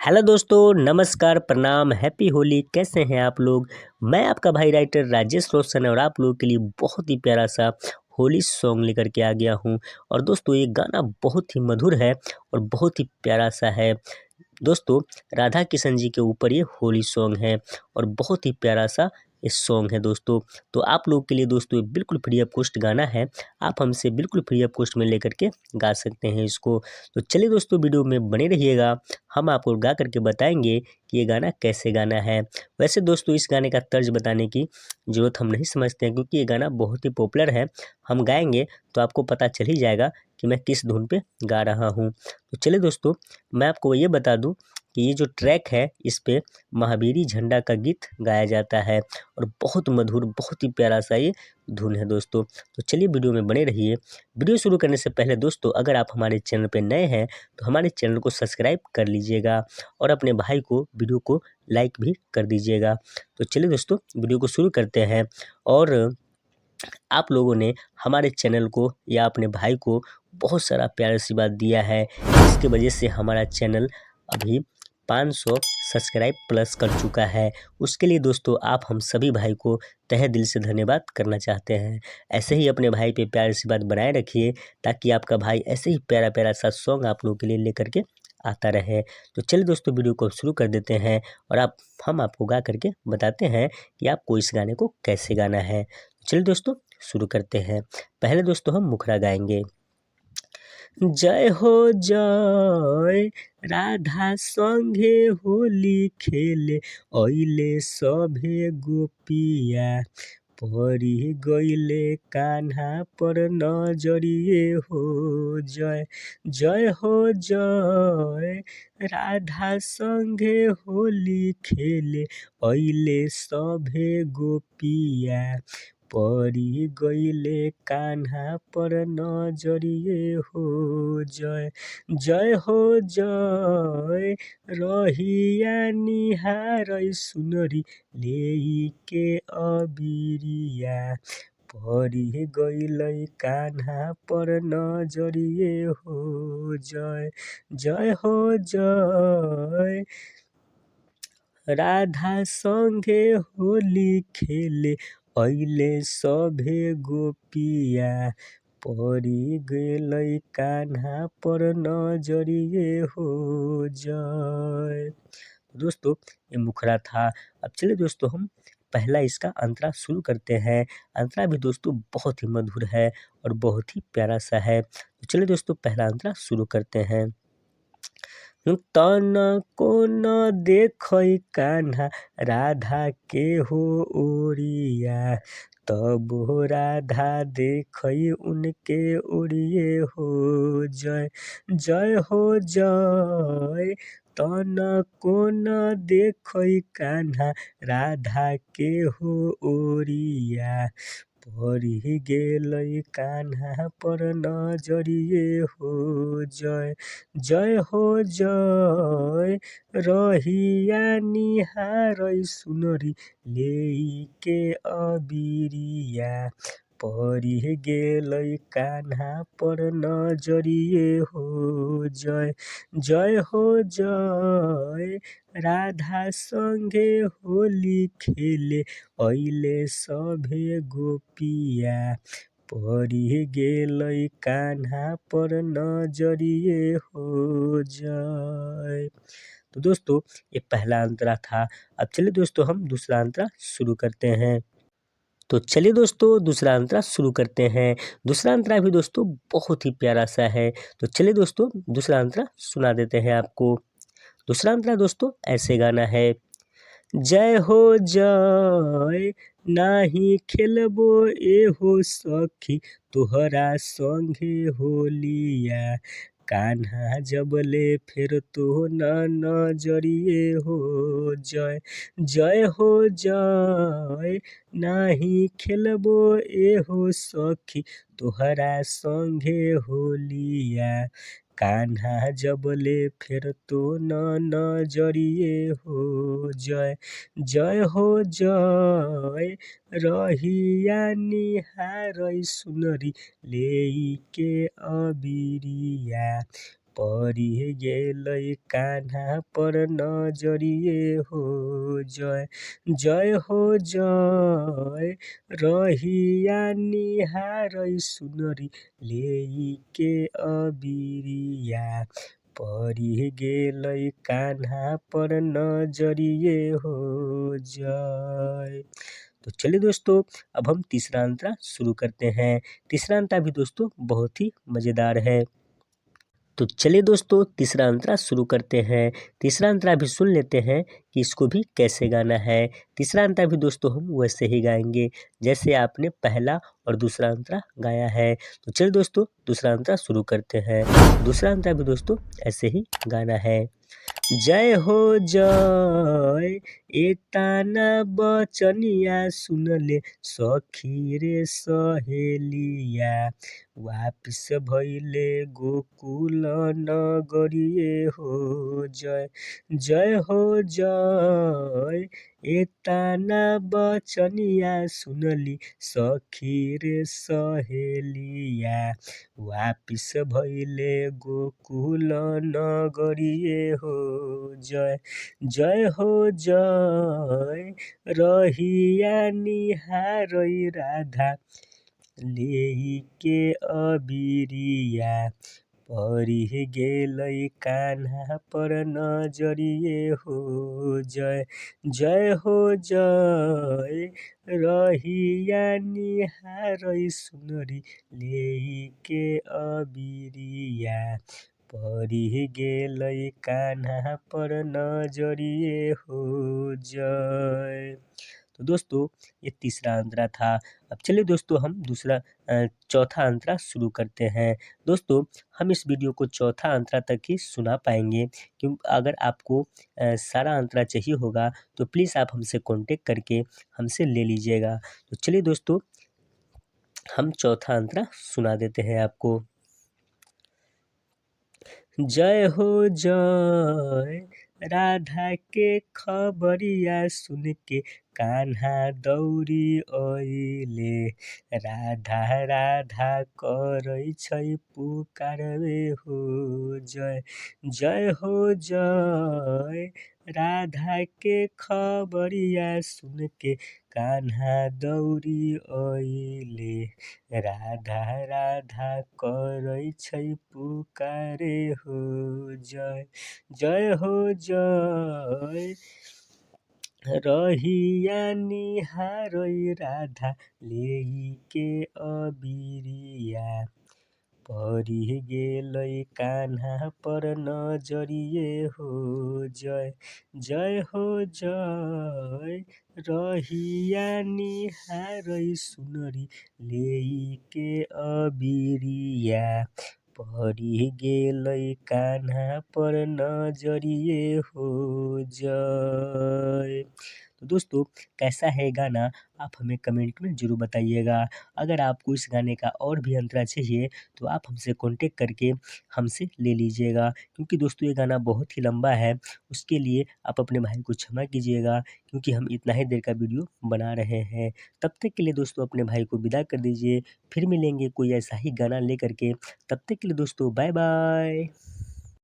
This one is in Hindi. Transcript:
हेलो दोस्तों, नमस्कार, प्रणाम, हैप्पी होली। कैसे हैं आप लोग? मैं आपका भाई राइटर राजेश रोशन और आप लोगों के लिए बहुत ही प्यारा सा होली सॉन्ग लेकर के आ गया हूं। और दोस्तों ये गाना बहुत ही मधुर है और बहुत ही प्यारा सा है। दोस्तों राधा किशन जी के ऊपर ये होली सॉन्ग है और बहुत ही प्यारा सा ये सॉन्ग है दोस्तों। तो आप लोगों के लिए दोस्तों ये बिल्कुल फ्री ऑफ कॉस्ट गाना है। आप हमसे बिल्कुल फ्री ऑफ कॉस्ट में लेकर के गा सकते हैं इसको। तो चलिए दोस्तों वीडियो में बने रहिएगा, हम आपको गा करके बताएंगे कि ये गाना कैसे गाना है। वैसे दोस्तों इस गाने का तर्ज बताने की ज़रूरत हम नहीं समझते हैं, क्योंकि ये गाना बहुत ही पॉपुलर है। हम गाएंगे तो आपको पता चल ही जाएगा कि मैं किस धुन पे गा रहा हूँ। तो चलिए दोस्तों मैं आपको ये बता दूं कि ये जो ट्रैक है इस पे महावीरी झंडा का गीत गाया जाता है और बहुत मधुर, बहुत ही प्यारा सा ये धुन है दोस्तों। तो चलिए वीडियो में बने रहिए। वीडियो शुरू करने से पहले दोस्तों अगर आप हमारे चैनल पे नए हैं तो हमारे चैनल को सब्सक्राइब कर लीजिएगा और अपने भाई को वीडियो को लाइक भी कर दीजिएगा। तो चलिए दोस्तों वीडियो को शुरू करते हैं। और आप लोगों ने हमारे चैनल को या अपने भाई को बहुत सारा प्यार आशीर्वाद दिया है, जिसकी वजह से हमारा चैनल अभी 500 सब्सक्राइब प्लस कर चुका है। उसके लिए दोस्तों आप हम सभी भाई को तहे दिल से धन्यवाद करना चाहते हैं। ऐसे ही अपने भाई पे प्यार आशीर्वाद बनाए रखिए, ताकि आपका भाई ऐसे ही प्यारा प्यारा सा सॉन्ग आप लोगों के लिए लेकर के आता रहे। तो चलिए दोस्तों वीडियो को शुरू कर देते हैं और हम आपको गा करके बताते हैं कि आपको इस गाने को कैसे गाना है। चलिए दोस्तों शुरू करते हैं। पहले दोस्तों हम मुखड़ा गाएंगे। जय हो जय राधा संगे होली खेले अइले सभे गोपिया, परी गइले कान्हा पर नजरिए हो जय। जय हो जय राधा संगे होली खेले अइले सभे गोपिया, परी गइले कान्हा पर नजरिए हो जय। जय हो जय रहिया निहारै सुनरी लेके अबिरिया, परी गइलै कान्हा पर नजरिए हो जय। जय हो जय राधा संगे होली खेले अइले सभे गोपिया, परी गेलै कान्हा पर नजरिए हो जय। दोस्तों ये मुखड़ा था। अब चलिए दोस्तों हम पहला इसका अंतरा शुरू करते हैं। अंतरा भी दोस्तों बहुत ही मधुर है और बहुत ही प्यारा सा है। तो चलिए दोस्तों पहला अंतरा शुरू करते हैं। तनको न देखै कान्हा राधा के हो ओरिया, तब राधा देखै उनके ओरिए हो जय। जय हो जय तनको न देखै कान्हा राधा के हो ओरिया, परी गेलै कान्हा पर नजरिए हो जय। जय हो जय रहिया निहारै सुनरी लेके अबिरिया, परी गेलै कान्हा पर नजरिए हो जय। जय हो जय राधा संगे होली खेले अइले सभे गोपिया, परी गेलै कान्हा पर नजरिए हो जय। तो दोस्तों ये पहला अंतरा था। अब चलिए दोस्तों हम दूसरा अंतरा शुरू करते हैं। तो चलिए दोस्तों दूसरा अंतरा शुरू करते हैं। दूसरा अंतरा भी दोस्तों बहुत ही प्यारा सा है। तो चलिए दोस्तों दूसरा अंतरा सुना देते हैं आपको। दूसरा अंतरा दोस्तों ऐसे गाना है। जय हो जय नाही खेलबो एहो सखी तोहरा संगे होलिया, कान्हा जबले फिर तो न नजरिए हो जय। जय हो जय नाही खेलबो एहो सखी तोहरा संगे होलिया, कान्हा जबले फिर तो न नजरिए हो जय। जय हो जय रहिया निहारै सुनरी लेके अबिरिया, परी गेलै कान्हा पर नजरिए हो जय जय हो जय रहिया निहारै सुनरी लेके अबिरिया परी गेलै कान्हा पर नजरिए हो जय। तो चलिए दोस्तों, अब हम तीसरा अंतरा शुरू करते हैं। तीसरा अंतरा भी दोस्तों बहुत ही मज़ेदार है। तो चलिए दोस्तों, तीसरा अंतरा शुरू करते हैं। तीसरा अंतरा भी सुन लेते हैं कि इसको भी कैसे गाना है। तीसरा अंतरा भी दोस्तों हम वैसे ही गाएंगे जैसे आपने पहला और दूसरा अंतरा गाया है। तो चलिए दोस्तों, दूसरा अंतरा शुरू करते हैं। दूसरा अंतरा भी दोस्तों ऐसे ही गाना है। जय हो जय एताना बचनिया सुनले सखी रे सहेलिया वापिस भइले गोकुल नगरिए हो जय जय हो जय एताना बचनिया सुनली सखी रे सहेलिया वापिस भइले गोकुल नगरिए हो जय जय हो जय रहिया निहारै राधा लेके अबिरिया परी गेलै कान्हा पर नजरिए हो जय जय हो जय रहिया निहारै सुनरी लेके अबिरिया परी गेलै कान्हा पर नजरिए हो जय। तो दोस्तों ये तीसरा अंतरा था। अब चलिए दोस्तों हम चौथा अंतरा शुरू करते हैं। दोस्तों हम इस वीडियो को चौथा अंतरा तक ही सुना पाएंगे, क्यों अगर आपको सारा अंतरा चाहिए होगा तो प्लीज़ आप हमसे कांटेक्ट करके हमसे ले लीजिएगा। तो चलिए दोस्तों हम चौथा अंतरा सुना देते हैं आपको। जय हो जय राधा के खबरिया सुन के कान्हा दौड़ी अइले राधा राधा करै छै पुकारबे हो जय जय हो जय राधा के खबरिया सुन के कान्हा दौड़ी अइले राधा राधा करै छै पुकारे हो जय जय हो जय रहिया निहारै राधा लेके अबिरिया परी गेलै कान्हा पर नजरिए हो जय जय हो जय रहिया निहारै सुनरी लेके अबिरिया परी गेलै कान्हा पर नजरिए हो जय। तो दोस्तों कैसा है गाना आप हमें कमेंट में ज़रूर बताइएगा। अगर आपको इस गाने का और भी अंतरा चाहिए तो आप हमसे कांटेक्ट करके हमसे ले लीजिएगा, क्योंकि दोस्तों ये गाना बहुत ही लंबा है। उसके लिए आप अपने भाई को क्षमा कीजिएगा, क्योंकि हम इतना ही देर का वीडियो बना रहे हैं। तब तक के लिए दोस्तों अपने भाई को विदा कर दीजिए। फिर मिलेंगे कोई ऐसा ही गाना लेकर के। तब तक के लिए दोस्तों बाय बाय।